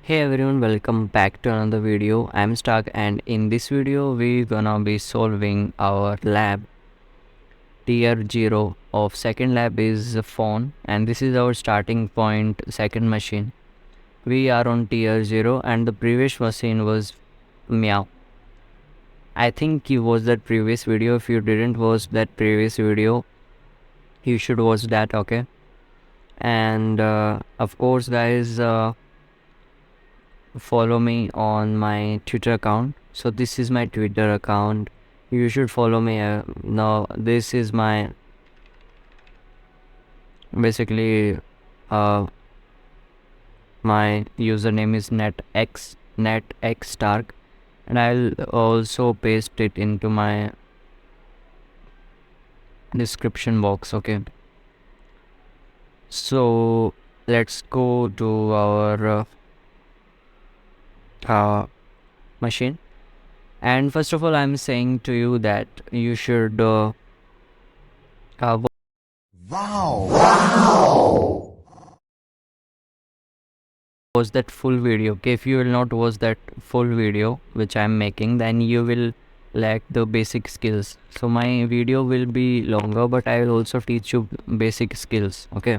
Hey everyone, welcome back to another video. I'm Stark and in this video we're gonna be solving our lab. Tier 0 of second lab is Fawn and this is our starting point second machine. We are on tier 0 and the previous machine was Meow. I think you watched that previous video. If you didn't watch that previous video, you should watch that, okay? And of course guys, follow me on my Twitter account. So this is my Twitter account. You should follow me. Now this is my basically my username is NethaxStark, and I'll also paste it into my description box. Okay. So let's go to our machine. And first of all, I'm saying to you that you should watch that full video. Okay, if you will not watch that full video which I'm making, then you will lack the basic skills. So my video will be longer, but I will also teach you basic skills. Okay,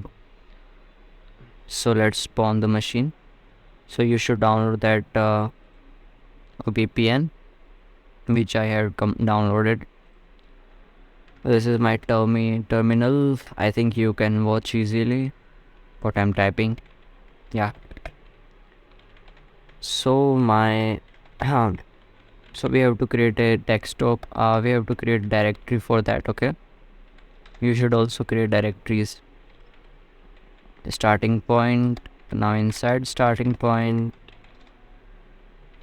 so let's spawn the machine. So you should download that VPN which I have downloaded. This is my terminal. I think you can watch easily what I'm typing. Yeah. So my so we have to create a desktop. We have to create directory for that. Okay, you should also create directories. Starting point. Now inside starting point,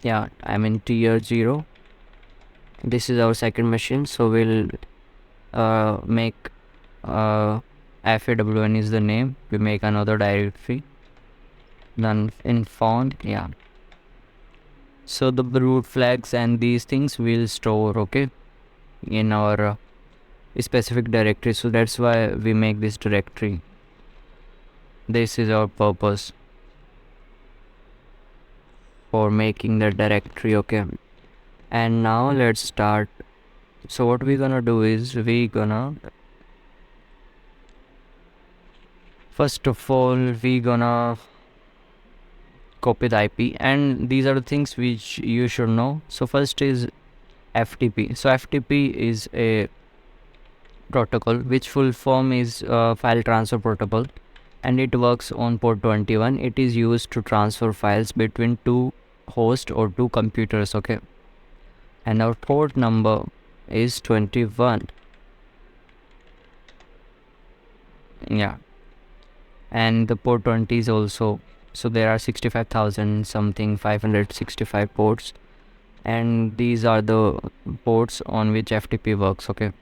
yeah, I'm in tier 0. This is our second machine, so we'll make FAWN is the name. We make another directory, then in Fawn, yeah. So the root flags and these things will store, okay, in our specific directory. So that's why we make this directory. This is our purpose for making the directory. Okay, and now let's start. So what we're gonna do is first of all we gonna copy the IP, and these are the things which you should know. So first is FTP. So FTP is a protocol which full form is file transfer protocol, and it works on port 21. It is used to transfer files between two hosts or two computers. Okay, and our port number is 21. Yeah, and the port 20 is also, so there are 65,000 something 565 ports, and these are the ports on which FTP works. Okay,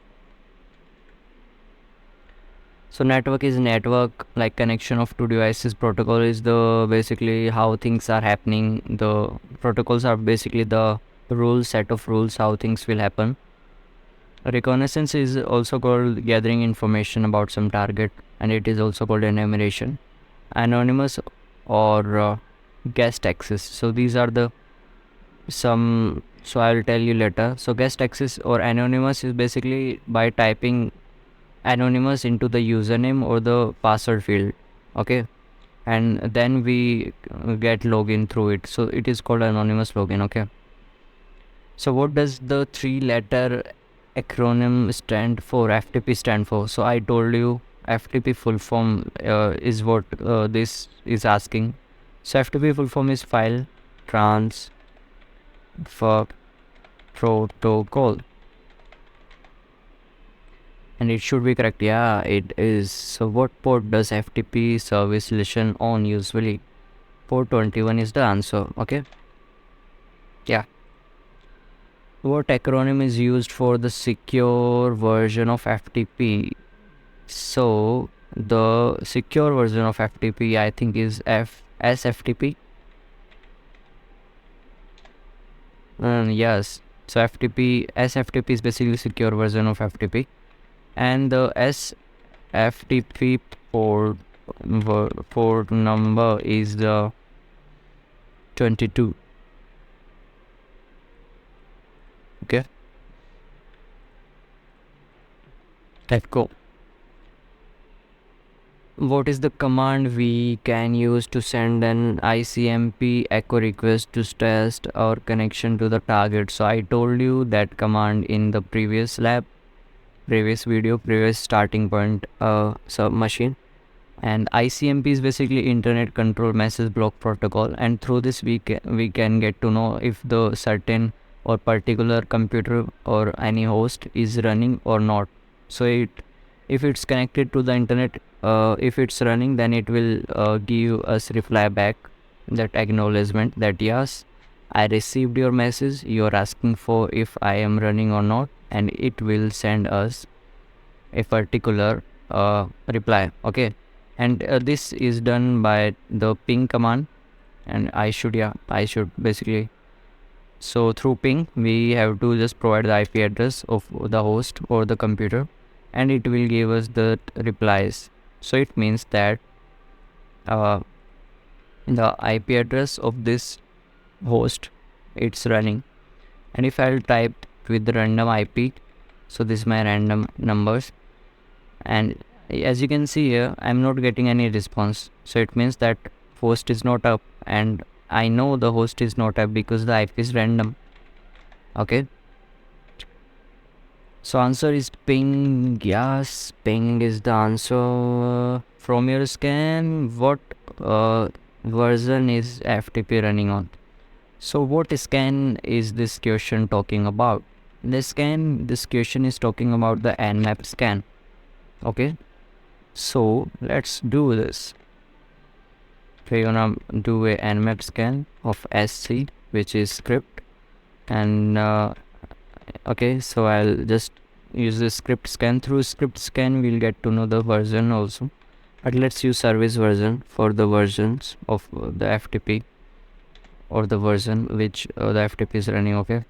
so network is network like connection of two devices. Protocol is the basically how things are happening. The protocols are basically the rules, set of rules how things will happen. Reconnaissance is also called gathering information about some target, and it is also called enumeration. Anonymous or guest access. So these are the some, so I will tell you later. So guest access or anonymous is basically by typing anonymous into the username or the password field. Okay, and then we get login through it. So it is called anonymous login. Okay, so what does the 3-letter acronym stand for, FTP stand for? So I told you FTP full form is what this is asking. So FTP full form is file transfer protocol, and it should be correct. Yeah, it is. So what port does FTP service listen on usually? Port 21 is the answer. Okay, yeah. What acronym is used for the secure version of FTP? So the secure version of FTP I think is SFTP. Yes, so SFTP is basically secure version of FTP, and the SFTP port number is the 22. Okay, let's go. What is the command we can use to send an ICMP echo request to test our connection to the target? So I told you that command in the previous lab, previous video, previous starting point machine. And ICMP is basically Internet Control Message Block Protocol, and through this we can get to know if the certain or particular computer or any host is running or not. So if it's connected to the internet, if it's running, then it will give us reply back, that acknowledgement that yes, I received your message, you're asking for if I am running or not, and it will send us a particular reply. Okay, and this is done by the ping command, and I should basically, so through ping we have to just provide the IP address of the host or the computer, and it will give us the replies. So it means that the IP address of this host, it's running. And if I'll type with the random IP, so this is my random numbers, and as you can see here, I'm not getting any response. So it means that host is not up, and I know the host is not up because the IP is random. Okay, so answer is ping. Yes, ping is the answer. From your scan, what version is FTP running on? So what scan is this question talking about? This question is talking about the Nmap scan. Okay, so let's do this. We're gonna do a Nmap scan of SC, which is script, and okay, so I'll just use the script scan. Through script scan we'll get to know the version also, but let's use service version for the versions of the FTP, or the version which the FTP is running. Okay,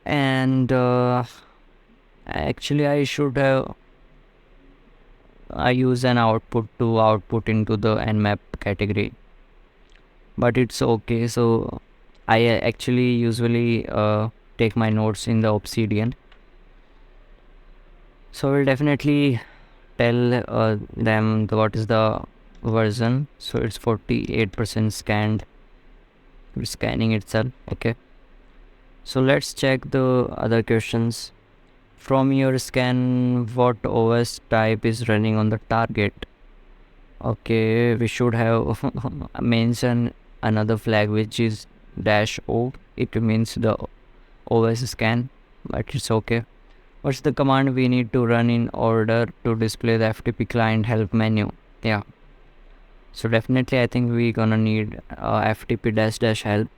and actually I should have use an output to output into the Nmap category, but it's okay. So I actually usually take my notes in the Obsidian, so we'll definitely tell them what is the version. So it's 48% scanned, it's scanning itself. Okay, so let's check the other questions. From your scan, what OS type is running on the target? Okay, we should have mentioned another flag which is -o. It means the OS scan, but it's okay. What's the command we need to run in order to display the FTP client help menu? Yeah, so definitely I think we're gonna need FTP -help.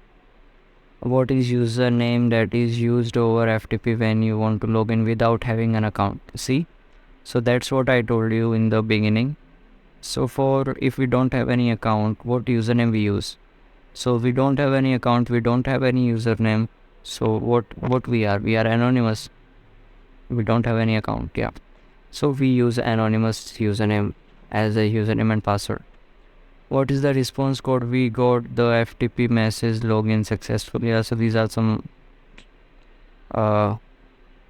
What is username that is used over FTP when you want to log in without having an account? See, so that's what I told you in the beginning. So for if we don't have any account, what username we use? So we don't have any account, we don't have any username, so what we are anonymous. We don't have any account. Yeah, so we use anonymous username as a username and password. What is the response code? We got the FTP message login successfully. Yeah, so these are some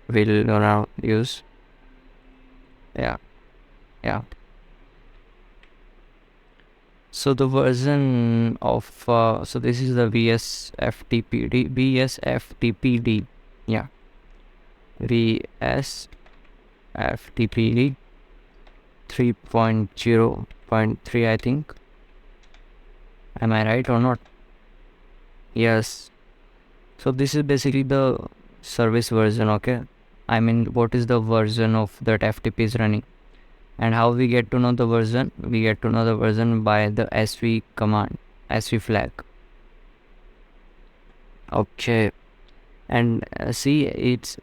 we'll gonna use. Yeah. So the version of so this is the VSFTPD. Yeah, VSFTPD 3.0.3, I think. Am I right or not? Yes. So this is basically the service version. Okay, I mean, what is the version of that FTP is running, and how we get to know the version? We get to know the version by the sv command, sv flag. Okay, and see, it's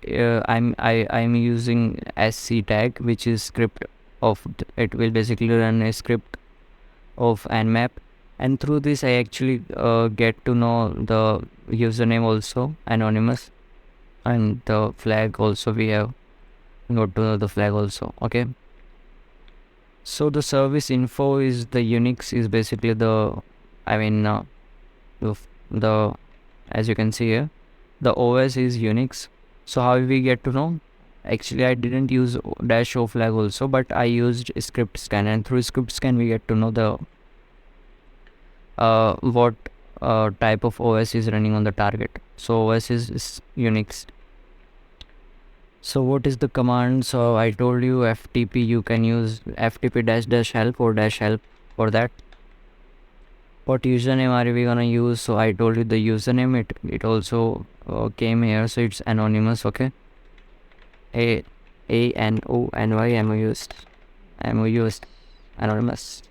I'm using sc tag, which is script of it will basically run a script of Nmap, and through this I actually get to know the username also, anonymous, and the flag also we have got to know the flag also. Okay, so the service info is the Unix is basically the I mean the as you can see here, the OS is Unix. So how we get to know? Actually, I didn't use dash o flag also, but I used script scan, and through script scan we get to know the what type of OS is running on the target. So OS is Unix. So what is the command? So I told you FTP, you can use FTP dash dash help or dash help for that. What username are we gonna use? So I told you the username, it also came here, so it's anonymous. Okay, ANONYMOUS anonymous.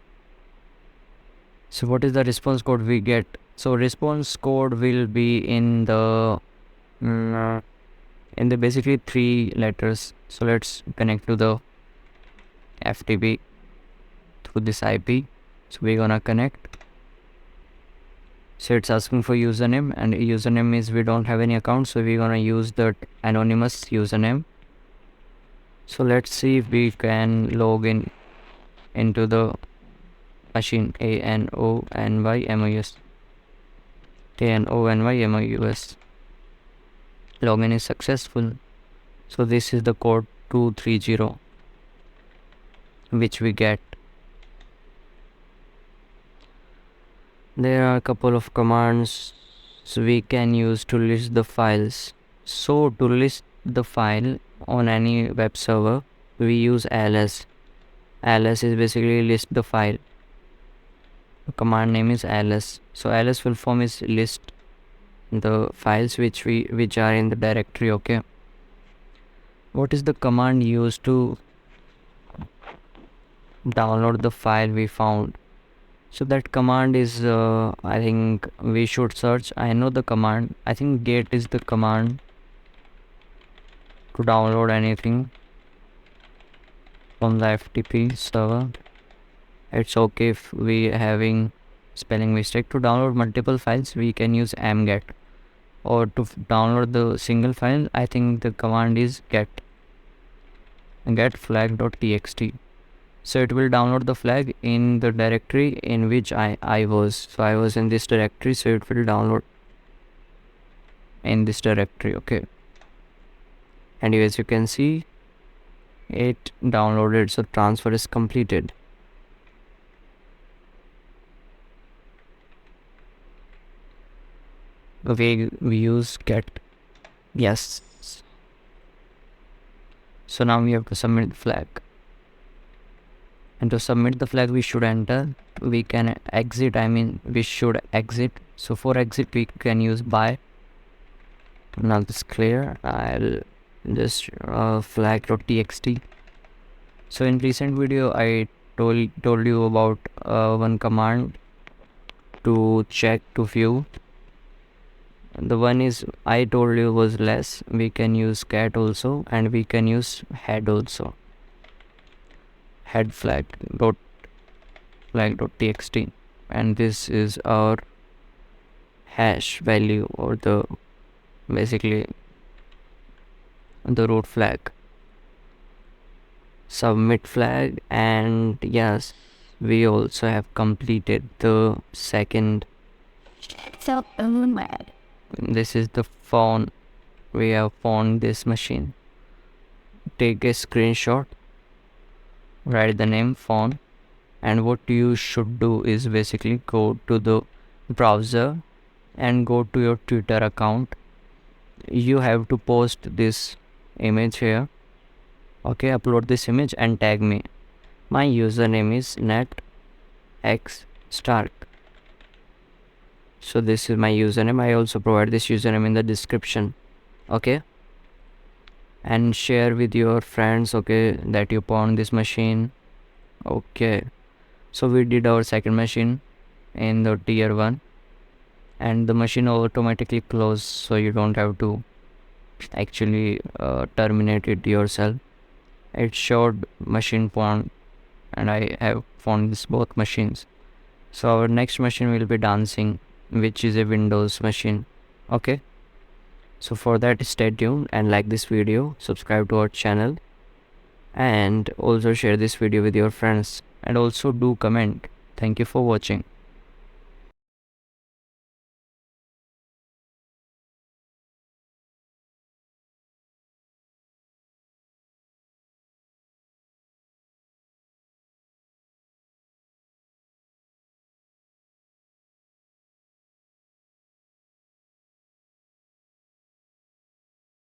So what is the response code we get? So response code will be in the basically 3 letters. So let's connect to the FTP through this IP. So we're gonna connect. So it's asking for username, and username is we don't have any account, so we're gonna use the anonymous username. So let's see if we can log in into the machine. ANONYMOUS. Login is successful. So this is the code 230 which we get. There are a couple of commands we can use to list the files. So to list the file on any web server, we use ls. ls is basically list the file. The command name is ls. So ls full form is list the files which are in the directory. Okay, what is the command used to download the file we found? So that command is I think we should search. I know the command. I think get is the command to download anything from the FTP server. It's okay if we having spelling mistake. To download multiple files we can use mget, or to download the single file I think the command is get flag.txt. So it will download the flag in the directory in which I was. So I was in this directory, so it will download in this directory. Okay, and as you can see, it downloaded, so transfer is completed. We use get. Yes. So now we have to submit the flag. And to submit the flag we should enter. We can exit, we should exit. So for exit we can use by. Now this is clear. I'll just flag.txt. So in recent video I told you about one command to check to view. The one is I told you was less. We can use cat also, and we can use head also. Head flag.txt, and this is our hash value, or the basically the root flag. Submit flag, and yes, we also have completed the second. So this is the Fawn. We have found this machine. Take a screenshot, write the name Fawn, and what you should do is basically go to the browser and go to your Twitter account. You have to post this image here. Okay, upload this image and tag me. My username is NethaxStark. So this is my username. I also provide this username in the description. Okay, and share with your friends, okay, that you found this machine. Okay, so we did our second machine in the tier 1, and the machine automatically closed, so you don't have to actually terminate it yourself. It showed machine found, and I have found this both machines. So our next machine will be dancing, which is a Windows machine. Okay, so for that stay tuned and like this video, subscribe to our channel, and also share this video with your friends, and also do comment. Thank you for watching.